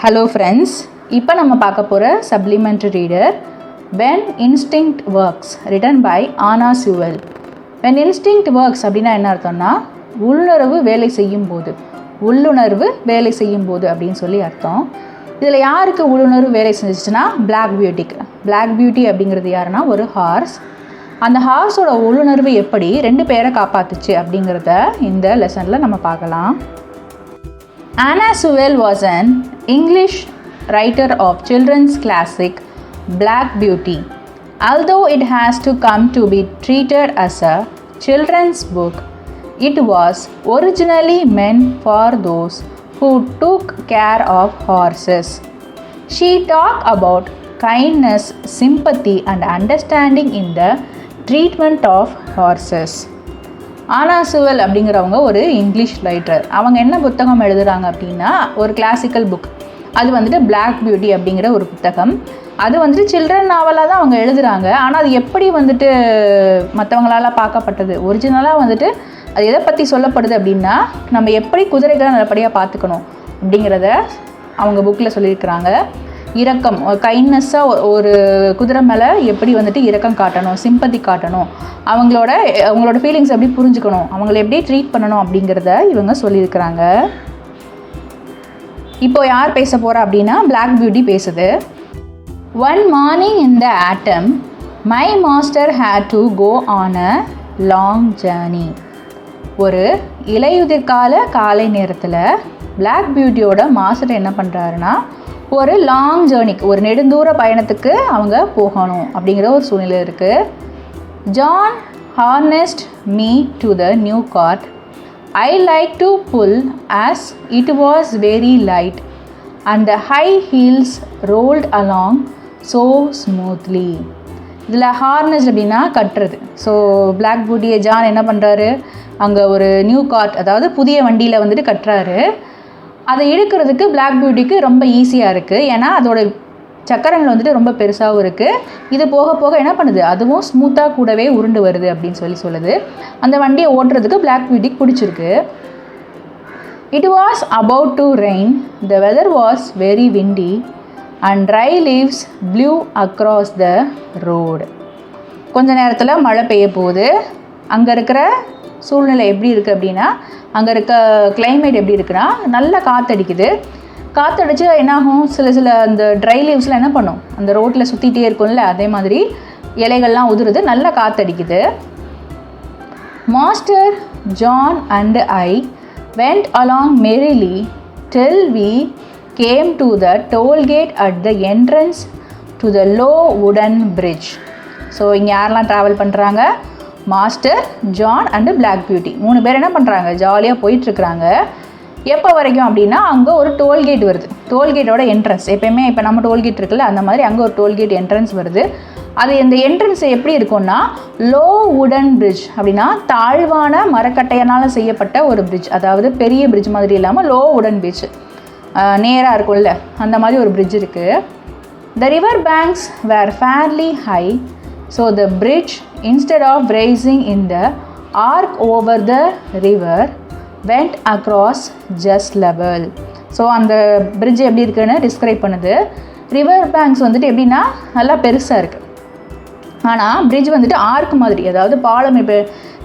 Hello friends, இப்போ நம்ம பார்க்க போகிற supplementary reader When Instinct Works written by Sewell. When Instinct Works அப்படின்னா என்ன அர்த்தம்னா உள்ளுணர்வு வேலை செய்யும் போது அப்படின்னு சொல்லி அர்த்தம். இதில் யாருக்கு உள்ளுணர்வு வேலை செஞ்சிச்சுன்னா பிளாக் பியூட்டி அப்படிங்கிறது யாருன்னா ஒரு ஹார்ஸ். அந்த ஹார்ஸோட உள்ளுணர்வு எப்படி 2 பேரை காப்பாத்துச்சு அப்படிங்கிறத இந்த லெசனில் நம்ம பார்க்கலாம். Sewell was an English writer of children's classic Black Beauty. Although it has to come to be treated as a children's book, it was originally meant for those who took care of horses. She talked about kindness, sympathy, and understanding in the treatment of horses. Sewell அப்படிங்கிறவங்க ஒரு English writer. அவங்க என்ன புத்தகம் எழுதுகிறாங்க அப்படின்னா ஒரு classical book. அது வந்துட்டு பிளாக் பியூட்டி அப்படிங்கிற ஒரு புத்தகம். அது வந்துட்டு சில்ட்ரன் நாவலாக தான் அவங்க எழுதுகிறாங்க. ஆனால் அது எப்படி வந்துட்டு மற்றவங்களால் பார்க்கப்பட்டது, ஒரிஜினலாக வந்துட்டு அது எதை பற்றி சொல்லப்படுது அப்படின்னா நம்ம எப்படி குதிரைகளை நல்லபடியாக பார்த்துக்கணும் அப்படிங்கிறத அவங்க புக்கில் சொல்லியிருக்கிறாங்க. இரக்கம், கைண்ட்னஸ்ஸாக ஒரு குதிரை மேலே எப்படி வந்துட்டு இரக்கம் காட்டணும், சிம்பத்தி காட்டணும், அவங்களோட ஃபீலிங்ஸ் எப்படி புரிஞ்சுக்கணும், அவங்கள எப்படி ட்ரீட் பண்ணணும் அப்படிங்கிறத இவங்க சொல்லியிருக்கிறாங்க. இப்போது யார் பேச போகிறா அப்படின்னா பிளாக் பியூட்டி பேசுது. One morning in the autumn, my master had to go on a long journey. ஒரு இலையுதிர்கால காலை நேரத்தில் பிளாக் பியூட்டியோட மாஸ்டர் என்ன பண்ணுறாருன்னா ஒரு லாங் ஜேர்னிக்கு, ஒரு நெடுந்தூர பயணத்துக்கு அவங்க போகணும் அப்படிங்கிற ஒரு சூழ்நிலை இருக்குது. John harnessed me to the new cart. I like to pull as it was very light and the high heels rolled along so smoothly. இதில் ஹார்னஸ்ட் அப்படின்னா கட்டுறது. ஸோ பிளாக் பியூட்டியை ஜான் என்ன பண்ணுறாரு, அங்கே ஒரு நியூ கார்ட், அதாவது புதிய வண்டியில் வந்துட்டு கட்டுறாரு. அதை இழுக்கிறதுக்கு பிளாக் பியூட்டிக்கு ரொம்ப ஈஸியாக இருக்குது. ஏன்னா அதோட சக்கரங்கள் வந்துட்டு ரொம்ப பெருசாகவும் இருக்குது. இது போக போக என்ன பண்ணுது, அதுவும் ஸ்மூத்தாக கூடவே உருண்டு வருது அப்படின்னு சொல்லுது. அந்த வண்டியை ஓட்டுறதுக்கு பிளாக் பியூட்டிக்கு பிடிச்சிருக்கு. It was about to rain. The weather was very windy and dry leaves blew across the road. கொஞ்ச நேரத்தில் மழை பெய்ய போகுது. அங்கே இருக்கிற சூழ்நிலை எப்படி இருக்குது அப்படின்னா, அங்கே இருக்க கிளைமேட் எப்படி இருக்குன்னா நல்லா காற்றடிக்குது. காற்றடிச்சு என்னாகும், சில அந்த ட்ரை லீவ்ஸ்லாம் என்ன பண்ணும், அந்த ரோட்டில் சுற்றிகிட்டே இருக்கும்ல, அதே மாதிரி இலைகள்லாம் உதிருது, நல்லா காற்றடிக்குது. Master, John and I went along merrily till we came to the toll gate at the entrance to the low wooden bridge. So இங்கே யாரெல்லாம் ட்ராவல் பண்ணுறாங்க, master, John and Black Beauty 3 பேர் என்ன பண்ணுறாங்க, ஜாலியாக போயிட்டுருக்குறாங்க. எப்போ வரைக்கும் அப்படின்னா அங்கே ஒரு டோல்கேட் வருது. டோல்கேட்டோட என்ட்ரன்ஸ், எப்போயுமே இப்போ நம்ம டோல்கேட் இருக்குல்ல, அந்த மாதிரி அங்கே ஒரு டோல்கேட் என்ட்ரன்ஸ் வருது. அது இந்த என்ட்ரன்ஸ் எப்படி இருக்கும்னா லோ வுடன் பிரிட்ஜ் அப்படின்னா தாழ்வான மரக்கட்டையினால் செய்யப்பட்ட ஒரு பிரிட்ஜ். அதாவது பெரிய பிரிட்ஜ் மாதிரி இல்லாமல் லோ வுடன் பிரிட்ஜ், நேராக இருக்கும்ல, அந்த மாதிரி ஒரு பிரிட்ஜ் இருக்குது. The river banks were fairly high, so the bridge, instead of rising in the arc over the river, went across just level. So அந்த பிரிட்ஜ் எப்படி இருக்குன்னு டிஸ்கிரைப் பண்ணுது. ரிவர் பேங்க்ஸ் வந்துட்டு எப்படின்னா நல்லா பெருசாக இருக்குது. ஆனால் பிரிட்ஜ் வந்துட்டு ஆர்க் மாதிரி, அதாவது பாலம், இப்போ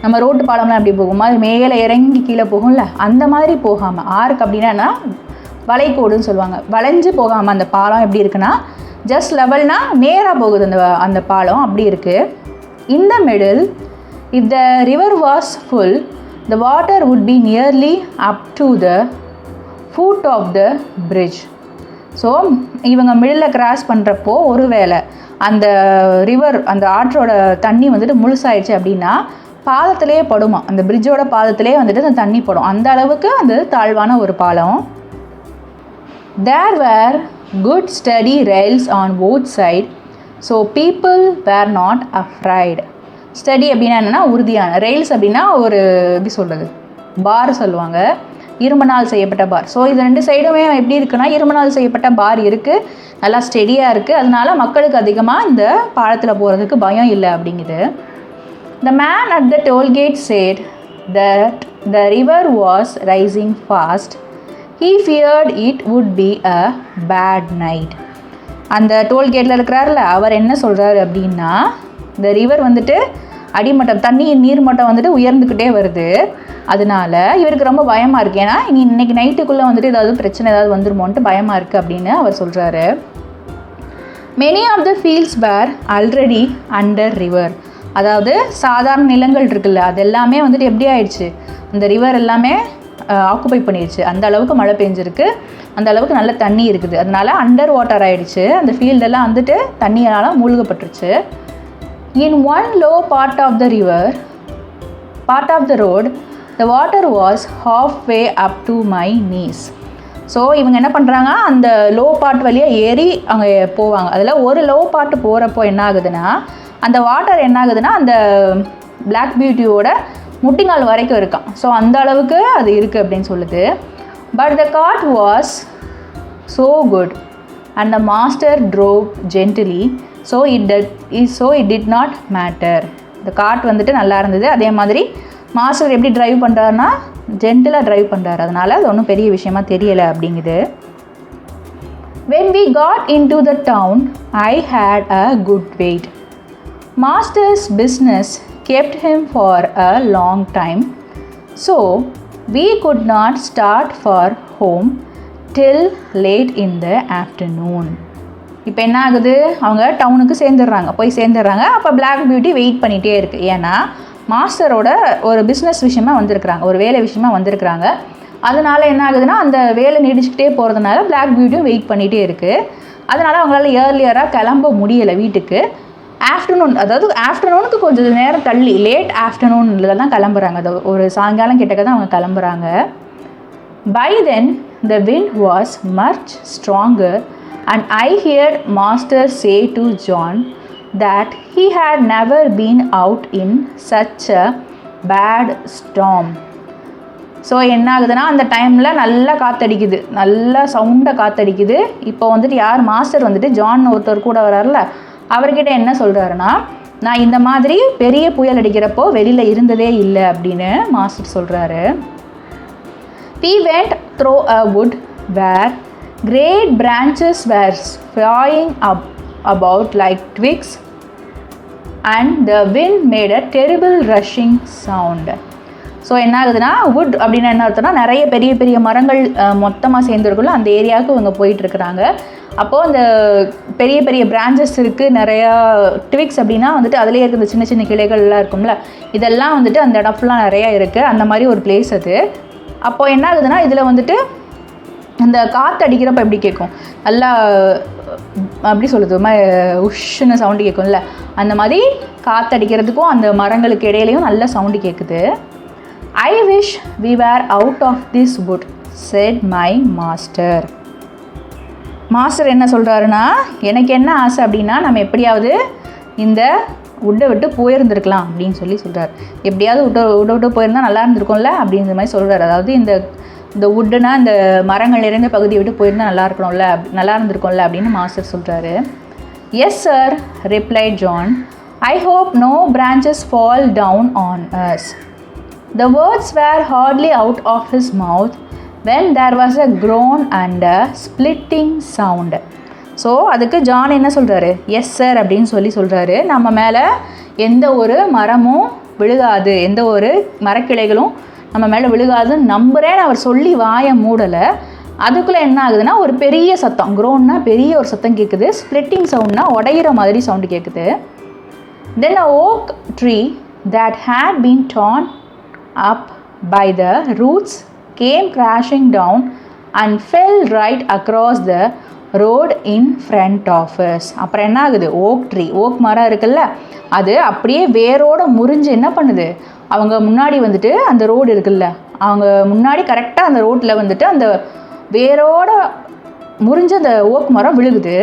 நம்ம ரோட்டு பாலம்லாம் எப்படி போகும், அது மேலே இறங்கி கீழே போகும்ல, அந்த மாதிரி போகாமல், ஆர்க் அப்படின்னா வளைகோடுன்னு சொல்லுவாங்க, வளைஞ்சு போகாமல் அந்த பாலம் எப்படி இருக்குன்னா ஜஸ்ட் லெவல்னால் நேராக போகுது அந்த பாலம், அப்படி இருக்குது. In the middle, if the river was full, the water would be nearly up to the foot of the bridge. So இவங்க மிடில் கிராஸ் பண்ணுறப்போ ஒருவேளை அந்த ரிவர், அந்த ஆற்றோட தண்ணி வந்துட்டு முழுசாயிடுச்சு அப்படின்னா பாலத்திலே படுமா, அந்த பிரிட்ஜோட பாலத்திலே வந்துட்டு அந்த தண்ணி படும். அந்த அளவுக்கு அந்த தாழ்வான ஒரு பாலம். There were good steady rails on both sides, so people were not afraid. Study அப்படின்னா என்னென்னா உறுதியான, ரெயில்ஸ் அப்படின்னா ஒரு எப்படி சொல்கிறது, பார் சொல்லுவாங்க, இரும்புனால் செய்யப்பட்ட பார். ஸோ இது 2 சைடுமே எப்படி இருக்குன்னா இரும்புனால் செய்யப்பட்ட பார் இருக்குது, நல்லா ஸ்டெடியாக இருக்குது. அதனால மக்களுக்கு அதிகமாக இந்த பாலத்தில் போகிறதுக்கு பயம் இல்லை அப்படிங்குது. The man at the toll gate said that the river was rising fast. He feared it would be a bad night. அந்த டோல்கேட்டில் இருக்கிறார்ல அவர் என்ன சொல்கிறாரு அப்படின்னா, இந்த ரிவர் வந்துட்டு அடிமட்டம் நீர் மட்டம் வந்துட்டு உயர்ந்துக்கிட்டே வருது, அதனால இவருக்கு ரொம்ப பயமாக இருக்குது. ஏன்னா இன்னைக்கு நைட்டுக்குள்ளே வந்துட்டு ஏதாவது பிரச்சனை ஏதாவது வந்துருமோன்ட்டு பயமாக இருக்குது அப்படின்னு அவர் சொல்கிறாரு. Many of the fields were already under river. அதாவது சாதாரண நிலங்கள் இருக்குல்ல, அது எல்லாமே வந்துட்டு எப்படி ஆயிடுச்சு, அந்த ரிவர் எல்லாமே ஆக்குபை பண்ணிடுச்சு. அந்த அளவுக்கு மழை பெஞ்சிருக்கு, அந்த அளவுக்கு நல்ல தண்ணி இருக்குது, அதனால அண்டர் வாட்டர் ஆகிடுச்சு. அந்த ஃபீல்டெல்லாம் வந்துட்டு தண்ணியால் மூழ்கப்பட்டுருச்சு. In one low part of the road, the water was halfway up to my knees. So இவங்க என்ன பண்ணுறாங்க, அந்த லோ பார்ட் வழியாக ஏறி அங்கே போவாங்க. அதில் ஒரு லோ பார்ட் போகிறப்போ என்ன ஆகுதுன்னா, அந்த வாட்டர் என்ன ஆகுதுன்னா அந்த பிளாக் பியூட்டியோட முட்டிங்கால் வரைக்கும் இருக்கான். ஸோ அந்த அளவுக்கு அது இருக்குது அப்படின்னு சொல்லுது. But the cart was so good and the master drove gently, so it did not matter. இந்த காட் வந்துட்டு நல்லா இருந்தது, அதே மாதிரி மாஸ்டர் எப்படி ட்ரைவ் பண்ணுறாருன்னா ஜென்டிலாக ட்ரைவ் பண்ணுறாரு, அதனால் அது ஒன்றும் பெரிய விஷயமா தெரியலை அப்படிங்குது. When we got into the town, I had a good wait. Master's business kept him for a long time, so we could not start for home till late in the afternoon. இப்போ என்ன ஆகுது, அவங்க டவுனுக்கு போய் சேர்ந்துடுறாங்க. அப்போ black beauty wait பண்ணிகிட்டே இருக்குது. ஏன்னா மாஸ்டரோட ஒரு பிஸ்னஸ் விஷயமா வந்திருக்கிறாங்க, ஒரு வேலை விஷயமா வந்திருக்கிறாங்க. அதனால் என்ன ஆகுதுன்னா, அந்த வேலை நீடிச்சுக்கிட்டே போகிறதுனால பிளாக் பியூட்டியும் வெயிட் பண்ணிகிட்டே இருக்குது. அதனால் அவங்களால ஏர்லியராக கிளம்ப முடியலை வீட்டுக்கு. ஆஃப்டர்நூனுக்கு கொஞ்சம் நேரம் தள்ளி லேட் ஆஃப்டர்நூனில் தான் கிளம்புறாங்க. அது ஒரு சாயங்காலம் கிட்டக்க தான் அவங்க கிளம்புறாங்க. By then the wind was much stronger and I heard Master say to John that he had never been out in such a bad storm. So என்ன ஆகுதுன்னா, அந்த டைமில் நல்லா காற்றடிக்குது, நல்லா சவுண்டாக காற்றடிக்குது. இப்போ வந்துட்டு யார், மாஸ்டர் வந்துட்டு ஜான் ஒருத்தர் கூட வராருல, அவர்கிட்ட என்ன சொல்கிறாருன்னா, நான் இந்த மாதிரி பெரிய புயல் அடிக்கிறப்போ வெளியில் இருந்ததே இல்லை அப்படின்னு மாஸ்டர் சொல்கிறாரு. We went through a wood where great branches were flying up about like twigs and the wind made a terrible rushing sound. So என்ன ஆகுதுன்னா, வுட் அப்படின்னா என்ன அர்த்தம்னா, நிறைய பெரிய பெரிய மரங்கள் மொத்தமாக சேர்ந்துருக்குள்ள அந்த ஏரியாவுக்கு இவங்க போயிட்டுருக்குறாங்க. அப்போது அந்த பெரிய பெரிய பிரான்ச்சஸ் இருக்குது, நிறையா ட்விக்ஸ் அப்படின்னா வந்துட்டு அதிலே இருக்கிற சின்ன சின்ன கிளைகள்லாம் இருக்கும்ல, இதெல்லாம் வந்துட்டு அந்த இடம் ஃபுல்லாக நிறையா இருக்குது. அந்த மாதிரி ஒரு பிளேஸ் அது. அப்போது என்ன ஆகுதுன்னா, இதில் வந்துட்டு அந்த காற்று அடிக்கிறப்ப எப்படி கேட்கும், நல்லா அப்படி சொல்லுது உஷ்ன்னு சவுண்டு கேட்கும்ல, அந்த மாதிரி காற்று அடிக்கிறதுக்கும் அந்த மரங்களுக்கு இடையிலையும் நல்ல சவுண்டு கேட்குது. I wish we were out of this wood, said my master. Master என்ன சொல்கிறாருன்னா, எனக்கு என்ன ஆசை அப்படின்னா, நம்ம எப்படியாவது இந்த உட்டை விட்டு போயிருந்துருக்கலாம் அப்படின்னு சொல்கிறார். எப்படியாவது விட்டு போயிருந்தால் நல்லா இருந்திருக்கும்ல அப்படிங்கிற மாதிரி சொல்கிறார். அதாவது இந்த உட்டுனா இந்த மரங்கள் நிறைந்த பகுதியை விட்டு போயிருந்தால் நல்லா இருந்திருக்கும்ல அப்படின்னு மாஸ்டர் சொல்கிறாரு. Yes sir, replied John. I hope no branches fall down on us. The words were hardly out of his mouth when there was a groan and a splitting sound. So அதுக்கு John என்ன சொல்கிறாரு, yes sir அப்படின்னு சொல்கிறாரு. நம்ம மேலே எந்த ஒரு மரமும் விழுகாது, எந்த ஒரு மரக்கிளைகளும் நம்ம மேலே விழுகாதுன்னு நம்புகிறேன்னு அவர் சொல்லி வாயை மூடலை. அதுக்குள்ளே என்ன ஆகுதுன்னா, ஒரு பெரிய சத்தம், க்ரோன்னா பெரிய ஒரு சத்தம் கேட்குது, ஸ்ப்ளிட்டிங் சவுண்ட்னா உடையிற மாதிரி சவுண்டு கேட்குது. தென் a oak tree that had been torn up by the roots came crashing down and fell right across the road in front of us. அப்புறம் என்ன ஆகுது, ஓக் மரம் இருக்குல்ல, அது அப்படியே வேரோடு முறிஞ்சு என்ன பண்ணுது, அவங்க முன்னாடி வந்துட்டு அந்த ரோடு இருக்குல்ல, அவங்க முன்னாடி கரெக்டாக அந்த ரோட்டில் வந்துட்டு அந்த வேரோட முறிஞ்ச அந்த ஓக் மரம் விழுகுது.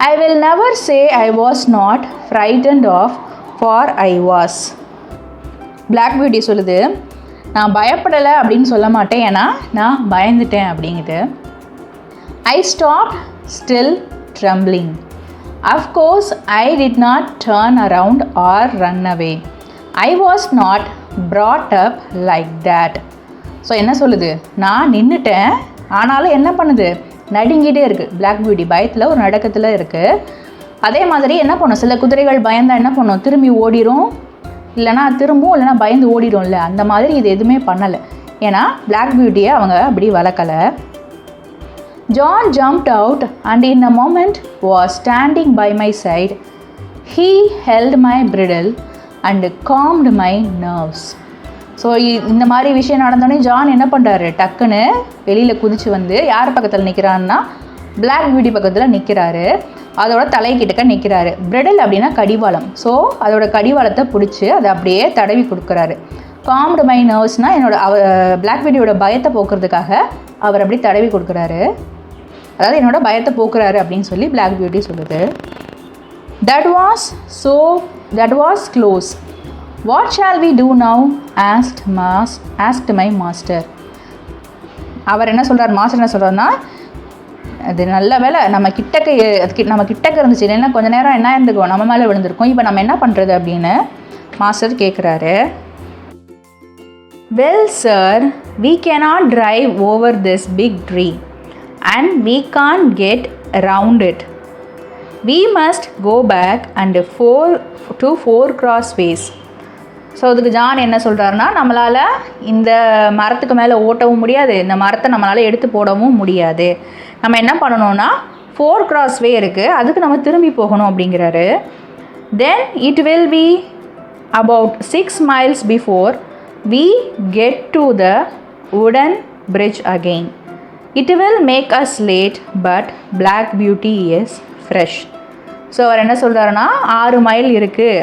I will never say I was not frightened of, for I was. Black Beauty சொல்லுது, நான் பயப்படலை அப்படின்னு சொல்ல மாட்டேன், ஏன்னா நான் பயந்துட்டேன் அப்படிங்குது. I stopped still trembling. Of course I did not turn around or run away. I was not brought up like that. So என்ன சொல்லுது, நான் நின்றுட்டேன், ஆனாலும் என்ன பண்ணுது, நடுங்கிட்டே இருக்குது. பிளாக் பியூட்டி பயத்தில் ஒரு நடுக்கத்தில் இருக்குது. அதே மாதிரி என்ன பண்ணும், சில குதிரைகள் பயந்தால் என்ன பண்ணும், திரும்பி ஓடிடும், இல்லைனா திரும்பவும், இல்லைனா பயந்து ஓடிடும்ல, அந்த மாதிரி இது எதுவுமே பண்ணலை. ஏன்னா பிளாக் பியூட்டியை அவங்க அப்படி வளர்க்கலை. John jumped out and in a moment was standing by my side. He held my bridle and calmed my nerves. So இந்த மாதிரி விஷயம் நடந்தோடனே ஜான் என்ன பண்ணுறாரு, டக்குன்னு வெளியில் குதித்து வந்து யார் பக்கத்தில் நிற்கிறான்னா பிளாக் பியூட்டி பக்கத்தில் நிற்கிறாரு. அதோட தலைக்கிட்டக்க நிற்கிறாரு. பிரிடில் அப்படின்னா கடிவாளம். ஸோ அதோட கடிவாளத்தை பிடிச்சி அதை அப்படியே தடவி கொடுக்குறாரு. காம்டு மை நர்வ்ஸ்னால் பிளாக் பியூட்டியோட பயத்தை போக்குறதுக்காக அவர் அப்படி தடவி கொடுக்குறாரு. அதாவது என்னோட பயத்தை போக்குறாரு அப்படின்னு சொல்லி பிளாக் பியூட்டி சொல்லுது. That was close. What shall we do now? asked my master. அவர் என்ன சொல்கிறார், மாஸ்டர் என்ன சொல்கிறாருன்னா, அது நல்ல வேலை நம்ம கிட்டக்க இருந்துச்சு, இல்லைன்னா கொஞ்சம் நேரம் என்ன இருந்துக்கும், நம்ம மேலே விழுந்திருக்கும், இப்போ நம்ம என்ன பண்ணுறது அப்படின்னு மாஸ்டர் கேட்குறாரு. Well sir, we cannot drive over this big tree and we can't get around it. We must go back and to 4 crossways. So அதுக்கு ஜான் என்ன சொல்கிறாருன்னா, நம்மளால் இந்த மரத்துக்கு மேலே ஓட்டவும் முடியாது, இந்த மரத்தை நம்மளால் எடுத்து போடவும் முடியாது, நம்ம என்ன பண்ணணும்னா 4 crossway இருக்குது, அதுக்கு நம்ம திரும்பி போகணும் அப்படிங்கிறாரு. Then it will be about 6 miles before we get to the wooden bridge again. It will make us late, but Black Beauty is fresh. So அவர் என்ன சொல்கிறாருன்னா, 6 மைல் இருக்குது,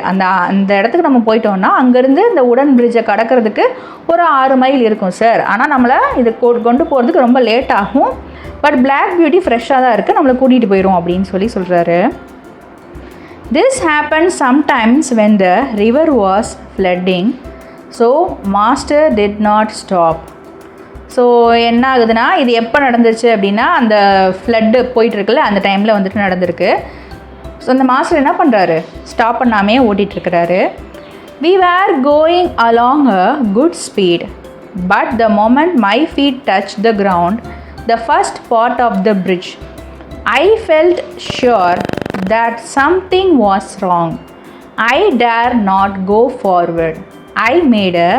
அந்த இடத்துக்கு நம்ம போயிட்டோம்னா அங்கேருந்து இந்த உடன் பிரிட்ஜை கடக்கிறதுக்கு ஒரு 6 மைல் இருக்கும் சார், ஆனால் நம்மளை இது கொண்டு போகிறதுக்கு ரொம்ப லேட் ஆகும், பட் பிளாக் பியூட்டி ஃப்ரெஷ்ஷாக தான் இருக்குது, நம்மளை கூட்டிகிட்டு போயிடும் அப்படின்னு சொல்கிறாரு. This happened sometimes when the river was flooding, so master did not stop. So என்ன ஆகுதுன்னா, இது எப்போ நடந்துச்சு அப்படின்னா அந்த ஃப்ளட்டு போயிட்டுருக்குல்ல, அந்த டைமில் வந்துட்டு நடந்திருக்கு. ஸோ அந்த மாஸ்டர் என்ன பண்ணுறாரு, ஸ்டாப் பண்ணாமே ஓட்டிகிட்ருக்கிறாரு. We were going along a good speed, but the moment my feet touched the ground, the first part of the bridge, I felt sure that something was wrong. I dare not go forward. I made a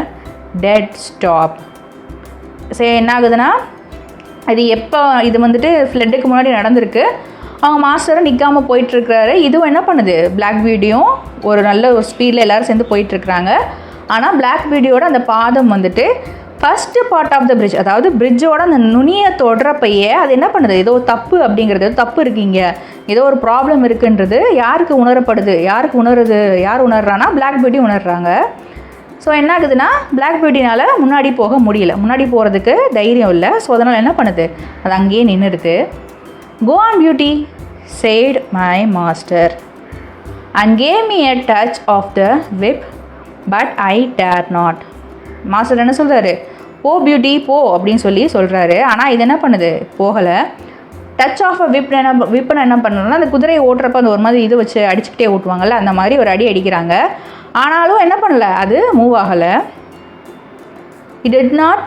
dead stop. சரி, என்ன ஆகுதுன்னா, இது வந்துட்டு ஃப்ளட்டுக்கு முன்னாடி நடந்திருக்கு. அவங்க மாஸ்டரும் நிற்காமல் போயிட்டுருக்கிறாரு. இதுவும் என்ன பண்ணுது, பிளாக் பியூட்டியும் ஒரு நல்ல ஒரு ஸ்பீடில் எல்லோரும் சேர்ந்து போயிட்டுருக்குறாங்க. ஆனால் பிளாக் பியூட்டியோட அந்த பாதம் வந்துட்டு first part of the bridge, அதாவது பிரிட்ஜோட அந்த நுனியை தொடுறப்பையே அது என்ன பண்ணுது, ஏதோ தப்பு அப்படிங்கிறது, தப்பு இருக்கீங்க, ஏதோ ஒரு ப்ராப்ளம் இருக்குன்றது யாருக்கு உணரப்படுது, யார் உணர்றான்னா பிளாக் பியூட்டி உணர்றாங்க. ஸோ என்ன ஆகுதுன்னா, பிளாக் பியூட்டினால் முன்னாடி போக முடியல, முன்னாடி போகிறதுக்கு தைரியம் இல்லை. ஸோ அதனால் என்ன பண்ணுது, அது அங்கேயே நின்றுடுது. Go on beauty, said my master and gave me a touch of the whip, but I dare not. Master என்ன சொல்கிறாரு, போ பியூட்டி போ அப்படின்னு சொல்கிறாரு. ஆனால் இது என்ன பண்ணுது, போகலை. டச் ஆஃப் அ விப்புன்னு என்ன பண்ணணும்னா, அந்த குதிரையை ஓட்டுறப்ப அந்த ஒரு மாதிரி இது வச்சு அடிச்சுக்கிட்டே ஓட்டுவாங்கள்ல, அந்த மாதிரி ஒரு அடிக்கிறாங்க. ஆனாலும் என்ன பண்ணலை, அது மூவ் ஆகலை. It did not,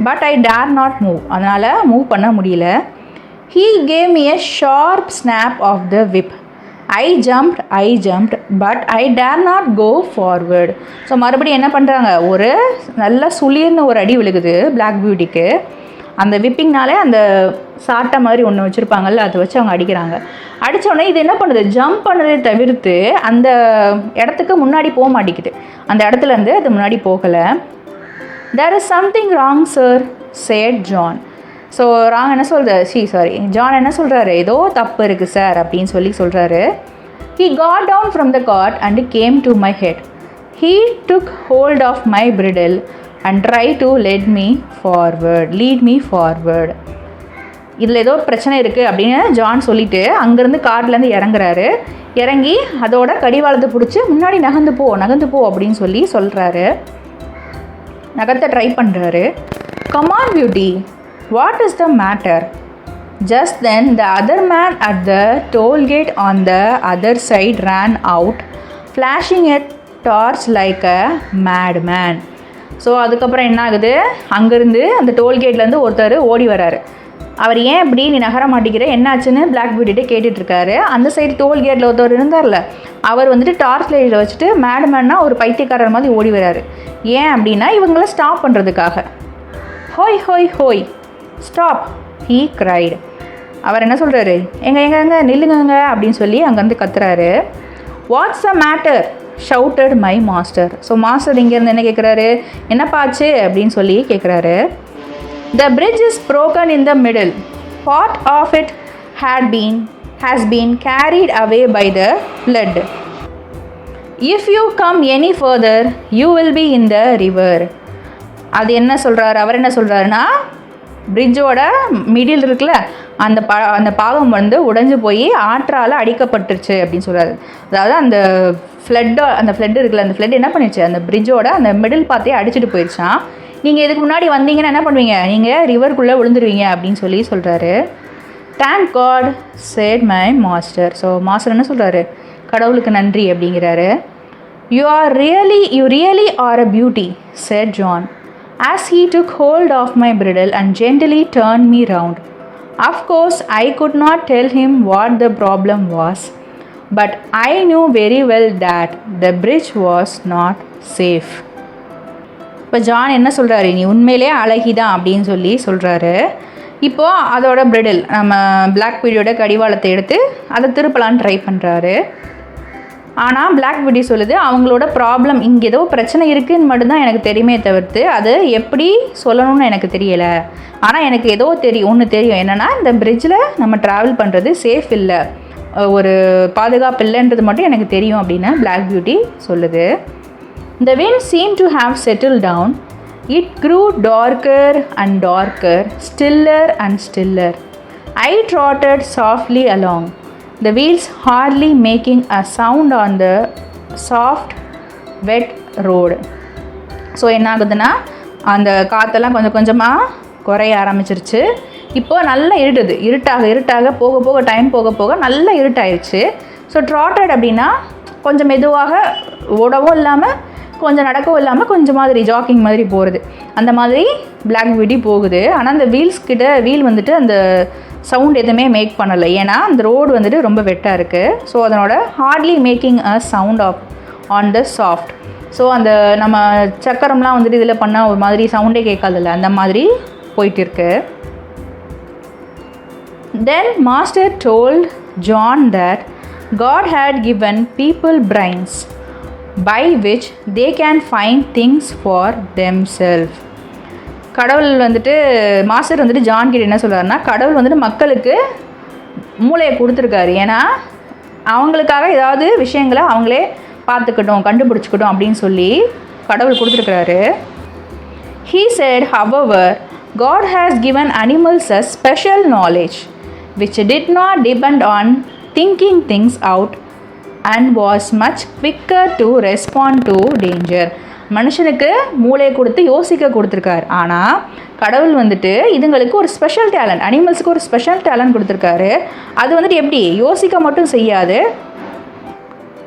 but I dare not move. அதனால் மூவ் பண்ண முடியல. He gave me a sharp snap of the whip. I jumped, but I dare not go forward. So மறுபடியும் என்ன பண்ணுறாங்க, ஒரு நல்ல சுளிர்னு ஒரு அடி விழுகுது பிளாக் பியூட்டிக்கு. அந்த விப்பிங்னாலே அந்த சாட்டை மாதிரி ஒன்று வச்சுருப்பாங்கல்ல, அதை வச்சு அவங்க அடிக்கிறாங்க. அடித்தோடனே இது என்ன பண்ணுது, ஜம்ப் பண்ணதை தவிர்த்து அந்த இடத்துக்கு முன்னாடி போக மாட்டேங்குது, அந்த இடத்துலேருந்து அது முன்னாடி போகலை. There is something wrong sir, said John. So wrong என்ன சொல்கிறாரு, ஜான் என்ன சொல்கிறாரு, ஏதோ தப்பு இருக்குது சார் அப்படின்னு சொல்கிறாரு. He got down from the cart and came to my head. He took hold of my bridle and tried to lead me forward. இதில் ஏதோ பிரச்சனை இருக்குது அப்படின்னு ஜான் சொல்லிவிட்டு அங்கேருந்து கார்ட்லேருந்து இறங்கி அதோட கடிவாளத்தை பிடிச்சி முன்னாடி நகர்ந்து போ அப்படின்னு சொல்கிறாரு. நகர்த்த ட்ரை பண்ணுறாரு. Come on beauty, what is the matter? Just then the other man at the toll gate on the other side ran out, flashing a torch like a madman. So அதுக்கப்புறம் என்ன ஆகுது, அங்கேருந்து அந்த டோல்கேட்லேருந்து ஒருத்தர் ஓடி வராரு. அவர் ஏன் இப்படி நீ நகர மாட்டேங்கிற, என்னாச்சுன்னு பிளாக் பியூட்டிகிட்ட கேட்டுட்ருக்காரு. அந்த சைடு டோல்கேட்டில் ஒருத்தர் இருந்தார்ல, அவர் வந்துட்டு டார்ச் லைட்டில் வச்சுட்டு மேடமேன்னா ஒரு பைத்தியக்காரர் மாதிரி ஓடி வராரு. ஏன் அப்படின்னா இவங்கள ஸ்டாப் பண்ணுறதுக்காக. ஹோய் ஹோய் ஹோய் ஸ்டாப் ஹீ கிரைட். அவர் என்ன சொல்கிறாரு, எங்க நில்லுங்க அப்படின்னு சொல்லி அங்கேருந்து கத்துறாரு. What's a matter shouted my master. So master இங்கேருந்து என்ன கேட்குறாரு, என்னப்பாச்சு அப்படின்னு சொல்லி கேட்குறாரு. The bridge is broken in the middle. Part of it has been carried away by the flood. If you come any further, you will be in the river. அது என்ன சொல்கிறாரு, அவர் என்ன சொல்கிறாருன்னா, பிரிட்ஜோட மிடில் இருக்குல்ல, அந்த பாகம் வந்து உடைஞ்சு போய் ஆற்றால் அடிக்கப்பட்டுருச்சு அப்படின்னு சொல்கிறாரு. அதாவது அந்த ஃப்ளட் இருக்குல்ல, அந்த ஃப்ளட் என்ன பண்ணிடுச்சு, அந்த பிரிட்ஜோட அந்த மிடில் பார்த்தே அடிச்சுட்டு போயிடுச்சான். நீங்கள் இதுக்கு முன்னாடி வந்தீங்கன்னா என்ன பண்ணுவீங்க, நீங்கள் ரிவருக்குள்ளே விழுந்துருவீங்க அப்படின்னு சொல்லி சொல்கிறாரு. Thank God said my master. So master என்ன சொல்கிறாரு, கடவுளுக்கு நன்றி அப்படிங்கிறாரு. You really are a beauty said John as he took hold of my bridle and gently turned me round. Of course I could not tell him what the problem was, but I knew very well that the bridge was not safe. இப்போ John என்ன சொல்கிறாரு, நீ உண்மையிலே அழகிதான் அப்படின்னு சொல்லி சொல்கிறாரு. இப்போது அதோட பிரிடில் நம்ம பிளாக் பியூட்டியோட கடிவாளத்தை எடுத்து அதை திருப்பலான்னு ட்ரை பண்ணுறாரு. ஆனால் பிளாக் பியூட்டி சொல்லுது, அவங்களோட ப்ராப்ளம் இங்கே ஏதோ பிரச்சனை இருக்குதுன்னு மட்டும்தான் எனக்கு தெரியுமே தவிர்த்து அது எப்படி சொல்லணும்னு எனக்கு தெரியலை. ஆனால் எனக்கு ஏதோ ஒன்று தெரியும், என்னென்னா இந்த பிரிட்ஜில் நம்ம ட்ராவல் பண்ணுறது சேஃப் இல்லை, ஒரு பாதுகாப்பு இல்லைன்றது மட்டும் எனக்கு தெரியும் அப்படின்னு பிளாக் பியூட்டி சொல்லுது. The wind seemed to have settled down. It grew darker and darker, stiller and stiller. I trotted softly along, the wheels hardly making a sound on the soft, wet road. So என்ன ஆகுதுன்னா, அந்த காற்றெல்லாம் கொஞ்சம் கொஞ்சமாக குறைய ஆரம்பிச்சிருச்சு. இப்போது நல்லா இருட்டாக போக டைம் போக நல்லா இருட்டாயிருச்சு. ஸோ ட்ராட்டட் அப்படின்னா கொஞ்சம் மெதுவாக ஓடவும் இல்லாமல் கொஞ்சம் நடக்கவும் இல்லாமல் கொஞ்சம் மாதிரி ஜாக்கிங் மாதிரி போகிறது, அந்த மாதிரி பிளாக் பியூட்டி போகுது. ஆனால் அந்த வீல் வந்துட்டு அந்த சவுண்ட் எதுவுமே மேக் பண்ணலை, ஏன்னா அந்த ரோடு வந்துட்டு ரொம்ப வெட்டாக இருக்குது. ஸோ அதனோட hardly making a sound on the soft. So அந்த நம்ம சக்கரம்லாம் வந்துட்டு இதில் பண்ணால் ஒரு மாதிரி சவுண்டே கேட்காதில்ல, அந்த மாதிரி போயிட்டு இருக்கு. Then Master told John that God had given people brains by which they can find things for themselves. கடவுள் வந்துட்டு மாஸ்டர் வந்துட்டு ஜான் கிட்ட என்ன சொல்கிறாருன்னா, கடவுள் வந்துட்டு மக்களுக்கு மூளையை கொடுத்துருக்காரு, ஏன்னா அவங்களுக்காக ஏதாவது விஷயங்களை அவங்களே பார்த்துக்கட்டும் கண்டுபிடிச்சிக்கட்டும் அப்படின்னு சொல்லி கடவுள் கொடுத்துருக்குறாரு. He said, however, God has given animals a special knowledge which did not depend on thinking things out and was much quicker to respond to danger. மனுஷனுக்கு மூளையை கொடுத்து யோசிக்க கொடுத்துருக்காரு, ஆனால் கடவுள் வந்துட்டு இதுங்களுக்கு ஒரு ஸ்பெஷல் டேலண்ட், அனிமல்ஸுக்கு ஒரு ஸ்பெஷல் டேலண்ட் கொடுத்துருக்காரு. அது வந்துட்டு எப்படி யோசிக்க மட்டும் செய்யாது,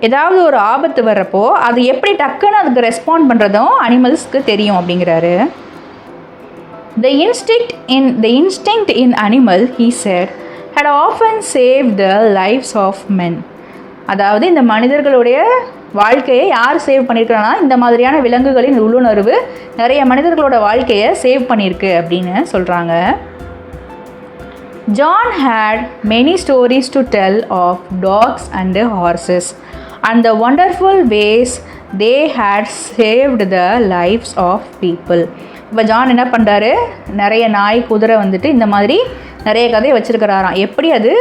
ஏதாவது ஒரு ஆபத்து வர்றப்போ அது எப்படி டக்குன்னு அதுக்கு ரெஸ்பாண்ட் பண்ணுறதும் அனிமல்ஸ்க்கு தெரியும் அப்படிங்கிறாரு. The instinct in animal, he said, had often saved the lives of men. அதாவது இந்த மனிதர்களுடைய வாழ்க்கையை யார் சேவ் பண்ணியிருக்கிறான்னா, இந்த மாதிரியான விலங்குகளின் உள்ளுணர்வு நிறைய மனிதர்களோட வாழ்க்கையை சேவ் பண்ணியிருக்கு அப்படின்னு சொல்கிறாங்க. John had many stories to tell of dogs and horses and the wonderful ways they had saved the lives of people. இப்போ ஜான் என்ன பண்ணுறாரு, நிறைய நாய் குதிரை வந்துட்டு இந்த மாதிரி நிறைய கதையை வச்சுருக்கிறாராம், எப்படி அது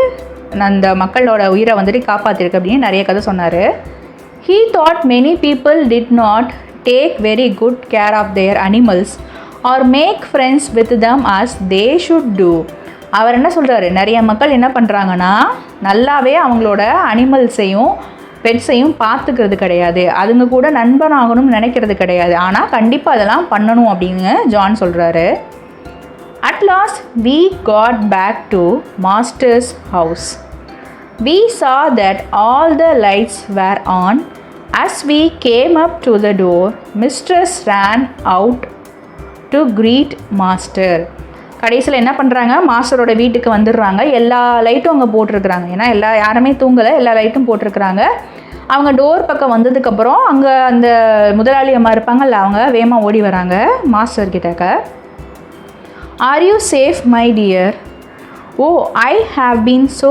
அந்த மக்களோட உயிரை வந்துட்டு காப்பாற்றிருக்கு அப்படின்னு நிறைய கதை சொன்னார். He thought many people did not take very good care of their animals or make friends with them as they should do. அவர் என்ன சொல்கிறாரு, நிறைய மக்கள் என்ன பண்ணுறாங்கன்னா நல்லாவே அவங்களோட அனிமல்ஸையும் பெட்ஸையும் பார்த்துக்கிறது கிடையாது, அதுங்க கூட நண்பனாகணும்னு நினைக்கிறது கிடையாது, ஆனால் கண்டிப்பாக அதெல்லாம் பண்ணணும் அப்படின்னு ஜான் சொல்கிறாரு. At last we got back to Master's house. We saw that all the lights were on As we came up to the door, mistress ran out to greet master. கடைசியில் என்ன பண்ணுறாங்க, மாஸ்டரோட வீட்டுக்கு வந்துடுறாங்க. எல்லா லைட்டும் அங்கே போட்டிருக்கிறாங்க. ஏன்னா யாருமே தூங்கலை, எல்லா லைட்டும் போட்டிருக்கிறாங்க. அவங்க டோர் பக்கம் வந்ததுக்கப்புறம் அங்கே அந்த முதலாளி அம்மா இருப்பாங்கல்ல, அவங்க வேகமாக ஓடி வராங்க மாஸ்டர் கிட்டக்க. Are you safe, my dear? Oh, I have been so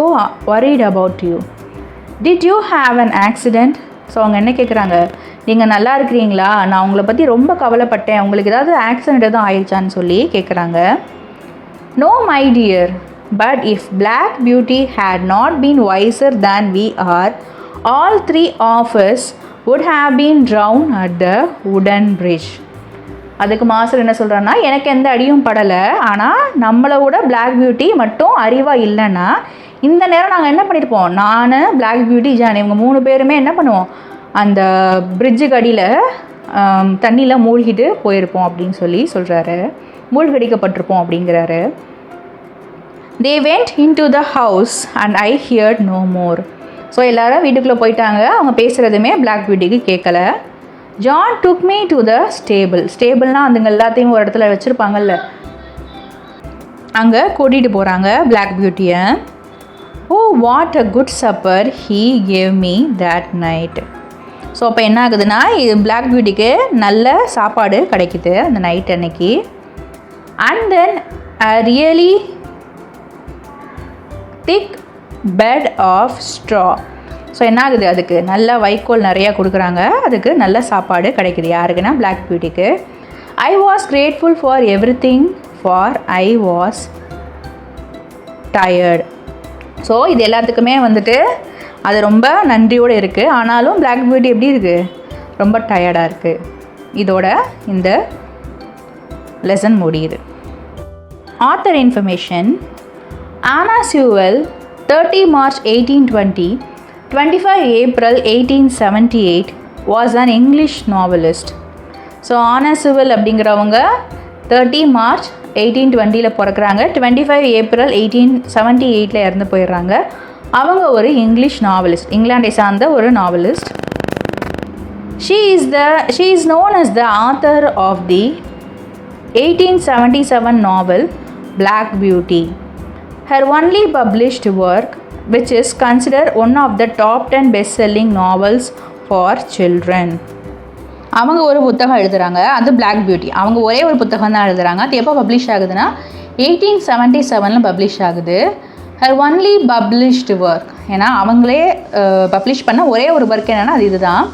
worried about you. Did you have an accident? So அவங்க என்ன கேட்குறாங்க, நீங்கள் நல்லா இருக்கிறீங்களா, நான் உங்களை பற்றி ரொம்ப கவலைப்பட்டேன், உங்களுக்கு ஏதாவது ஆக்சிடெண்ட் எதுவும் ஆயிடுச்சான்னு சொல்லி கேட்குறாங்க. No, my dear, but if Black Beauty had not been wiser than we are, all three of us would have been drowned at the wooden bridge. அதுக்கு மாஸ்டர் என்ன சொல்கிறான்னா, எனக்கு எந்த அடியும் படலை, ஆனால் நம்மளை விட பிளாக் பியூட்டி மட்டும் அறிவாக இல்லைன்னா இந்த நேரம் நாங்கள் என்ன பண்ணியிருப்போம், நான், பிளாக் பியூட்டி, ஜான், இவங்க 3 பேருமே என்ன பண்ணுவோம், அந்த பிரிட்ஜுக்கு அடியில் தண்ணியில் மூழ்கிட்டு போயிருப்போம் அப்படின்னு சொல்லி சொல்கிறாரு. மூழ்கடிக்கப்பட்டிருப்போம் அப்படிங்கிறாரு. They went into the house and I heard no more. So எல்லோரும் வீட்டுக்குள்ளே போயிட்டாங்க. அவங்க பேசுகிறதுமே பிளாக் பியூட்டிக்கு கேட்கல. John took me to the stable. ஸ்டேபிள்னால் அதுங்க எல்லாத்தையும் ஒரு இடத்துல வச்சுருப்பாங்கல்ல, அங்கே கூட்டிகிட்டு போகிறாங்க black பியூட்டியை. Oh, what a good supper he gave me that night. So அப்போ என்ன ஆகுதுன்னா, இது பிளாக் பியூட்டிக்கு நல்ல சாப்பாடு கிடைக்குது அந்த நைட் அன்னைக்கு. And then a really thick bed of straw. So என்ன ஆகுது, அதுக்கு நல்ல வைக்கோல் நிறையா கொடுக்குறாங்க, அதுக்கு நல்ல சாப்பாடு கிடைக்குது. யாருக்குன்னா பிளாக் பியூட்டிக்கு. I was grateful for everything for I was tired. So இது எல்லாத்துக்குமே வந்துட்டு அது ரொம்ப நன்றியோடு இருக்குது. ஆனாலும் பிளாக் பியூட்டி எப்படி இருக்குது, ரொம்ப டயர்டாக இருக்குது. இதோட இந்த லெசன் முடியுது. Author information. Anna Sewell, 30 March 1820, 25 April 1878 was an English novelist. So ஆனா சிவல் அப்படிங்கிறவங்க 30 மார்ச் 1820 பிறக்கிறாங்க, 25 ஏப்ரல் 1878 இறந்து போயிடுறாங்க. அவங்க ஒரு இங்கிலீஷ் நாவலிஸ்ட், இங்கிலாண்டை சார்ந்த ஒரு novelist. She is known as the author of the 1877 novel Black Beauty. Her only published work, which is considered one of the top 10 best-selling novels for children. அவங்க ஒரு புத்தகம் எழுதுகிறாங்க, அது பிளாக் பியூட்டி. அவங்க ஒரே ஒரு புத்தகம் தான் எழுதுகிறாங்க. அது எப்போ பப்ளிஷ் ஆகுதுன்னா 1877 பப்ளிஷ் ஆகுது. ஹர் ஒன்லி பப்ளிஷ்டு ஒர்க், ஏன்னா அவங்களே பப்ளிஷ் பண்ண ஒரே ஒரு ஒர்க் என்னென்னா அது இதுதான்.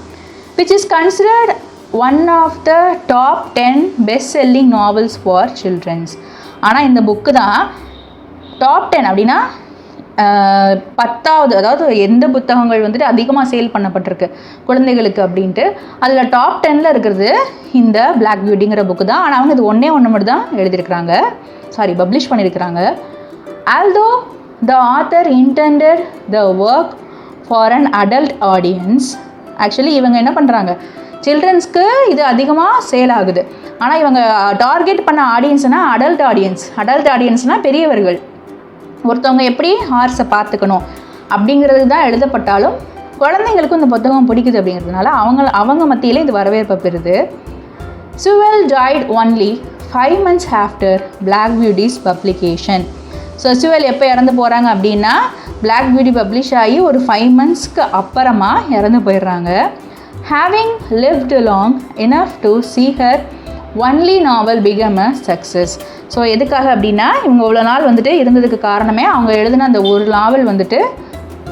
Which is considered one of the top 10 best selling novels for childrens. ஆனால் இந்த புக்கு தான் டாப் 10 அப்படின்னா 10வது, அதாவது எந்த புத்தகங்கள் வந்துட்டு அதிகமாக சேல் பண்ணப்பட்டிருக்கு குழந்தைகளுக்கு அப்படின்ட்டு அதில் டாப் 10ல் இருக்கிறது இந்த பிளாக் பியூட்டிங்கிற புக்கு தான். ஆனால் அவங்க இது ஒன்றே மட்டும் தான் எழுதியிருக்கிறாங்க, பப்ளிஷ் பண்ணியிருக்கிறாங்க. Although the author intended the work for an adult audience. Actually இவங்க என்ன பண்ணுறாங்க, சில்ட்ரன்ஸ்க்கு இது அதிகமாக சேல் ஆகுது. ஆனால் இவங்க டார்கெட் பண்ண ஆடியன்ஸ்னால் அடல்ட் ஆடியன்ஸ்னால் பெரியவர்கள். ஒருத்தவங்க எப்படி ஹார்ஸை பார்த்துக்கணும் அப்படிங்கிறது தான் எழுதப்பட்டாலும் குழந்தைங்களுக்கும் இந்த புத்தகம் பிடிக்குது அப்படிங்கிறதுனால அவங்க மத்தியில் இது வரவேற்பு பெறுது. Sewell died only 5 months after Black Beauty's publication. So Sewell எப்போ இறந்து போகிறாங்க அப்படின்னா Black Beauty பப்ளிஷ் ஆகி ஒரு 5 monthsக்கு அப்புறமா இறந்து போயிடுறாங்க. Having lived long enough to see her only novel become a success. So எதுக்காக அப்படின்னா இவங்க இவ்வளோ நாள் வந்துட்டு இருந்ததுக்கு காரணமே அவங்க எழுதின அந்த ஒரு நாவல் வந்துட்டு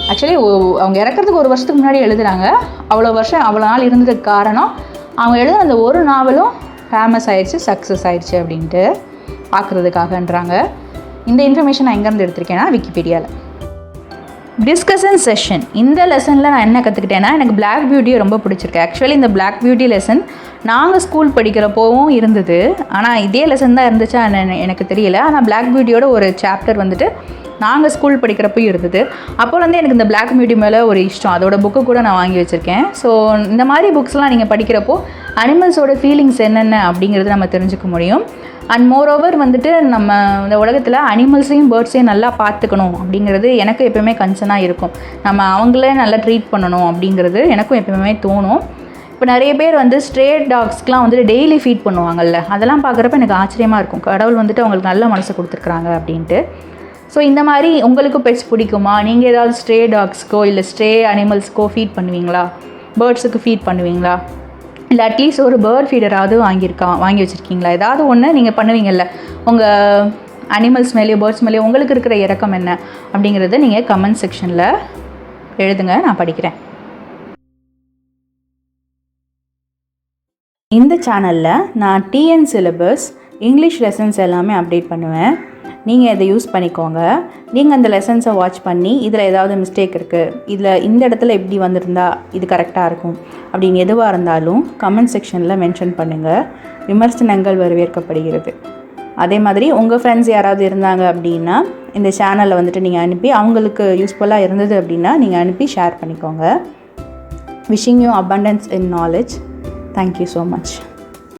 ஆக்சுவலி அவங்க இறக்கிறதுக்கு 1 வருஷத்துக்கு முன்னாடி எழுதுகிறாங்க. அவ்வளோ நாள் இருந்ததுக்கு காரணம் அவங்க எழுதின அந்த ஒரு நாவலும் ஃபேமஸ் ஆயிடுச்சு, சக்ஸஸ் ஆயிடுச்சு அப்படின்ட்டு பார்க்குறதுக்காகன்றாங்க. இந்த இன்ஃபர்மேஷன் நான் எங்கேருந்து எடுத்திருக்கேன்னா விக்கிபீடியாவில். Discussion session. இந்த லெசனில் நான் என்ன கற்றுக்கிட்டேன்னா, எனக்கு பிளாக் பியூட்டியை ரொம்ப பிடிச்சிருக்கு. ஆக்சுவலி இந்த பிளாக் பியூட்டி லெசன் நாங்கள் ஸ்கூல் படிக்கிறப்போவும் இருந்தது, ஆனால் இதே லெசன் தான் இருந்துச்சா எனக்கு தெரியல. ஆனால் பிளாக் பியூட்டியோட ஒரு சாப்டர் வந்துட்டு நாங்கள் ஸ்கூல் படிக்கிறப்போ இருந்தது. அப்போலேருந்து எனக்கு இந்த பிளாக் பியூட்டி மேலே ஒரு இஷ்டம். அதோட புக்கு கூட நான் வாங்கி வச்சுருக்கேன். ஸோ இந்த மாதிரி புக்ஸ்லாம் நீங்கள் படிக்கிறப்போ அனிமல்ஸோட ஃபீலிங்ஸ் என்னென்ன அப்படிங்கிறது நம்ம தெரிஞ்சுக்க முடியும். அண்ட் மோரோவர் வந்துட்டு நம்ம இந்த உலகத்தில் அனிமல்ஸையும் பேர்ட்ஸையும் நல்லா பார்த்துக்கணும் அப்படிங்கிறது எனக்கு எப்போயுமே கன்சர்னாக இருக்கும். நம்ம அவங்களே நல்லா ட்ரீட் பண்ணணும் அப்படிங்கிறது எனக்கும் எப்போயுமே தோணும். இப்போ நிறைய பேர் வந்து ஸ்ட்ரே டாக்ஸ்க்கெலாம் வந்துட்டு டெய்லி ஃபீட் பண்ணுவாங்கல்ல, அதெல்லாம் பார்க்குறப்ப எனக்கு ஆச்சரியமாக இருக்கும். கடவுள் வந்துட்டு அவங்களுக்கு நல்ல மனசை கொடுத்துருக்குறாங்க அப்படின்ட்டு. ஸோ இந்த மாதிரி உங்களுக்கு பெட்ஸ் பிடிக்குமா? நீங்கள் ஏதாவது ஸ்ட்ரே டாக்ஸ்க்கோ இல்லை ஸ்ட்ரே அனிமல்ஸ்க்கோ ஃபீட் பண்ணுவீங்களா? பேர்ட்ஸுக்கு ஃபீட் பண்ணுவீங்களா? இல்லை அட்லீஸ்ட் ஒரு பேர்ட் ஃபீடராவது வாங்கி வச்சுருக்கீங்களா? ஏதாவது ஒன்று நீங்கள் பண்ணுவீங்கள்ல, உங்கள் அனிமல்ஸ் மேலேயோ பேர்ட்ஸ் மேலேயோ உங்களுக்கு இருக்கிற இறக்கம் என்ன அப்படிங்கிறத நீங்கள் கமெண்ட் செக்ஷனில் எழுதுங்க, நான் படிக்கிறேன். இந்த சேனலில் நான் டிஎன் சிலபஸ் இங்கிலீஷ் லெசன்ஸ் எல்லாமே அப்டேட் பண்ணுவேன். நீங்கள் இதை யூஸ் பண்ணிக்கோங்க. நீங்கள் அந்த லெசன்ஸை வாட்ச் பண்ணி இதில் ஏதாவது மிஸ்டேக் இருக்குது, இதில் இந்த இடத்துல எப்படி வந்திருந்தா இது கரெக்டாக இருக்கும் அப்படின்னு எதுவாக இருந்தாலும் கமெண்ட் செக்ஷனில் மென்ஷன் பண்ணுங்கள். விமர்சனங்கள் வரவேற்கப்படுகிறது. அதே மாதிரி உங்கள் ஃப்ரெண்ட்ஸ் யாராவது இருந்தாங்க அப்படின்னா இந்த சேனலில் வந்துட்டு நீங்கள் அனுப்பி அவங்களுக்கு யூஸ்ஃபுல்லாக இருந்தது அப்படின்னா நீங்கள் அனுப்பி ஷேர் பண்ணிக்கோங்க. Wishing you abundance in knowledge. Thank you so much.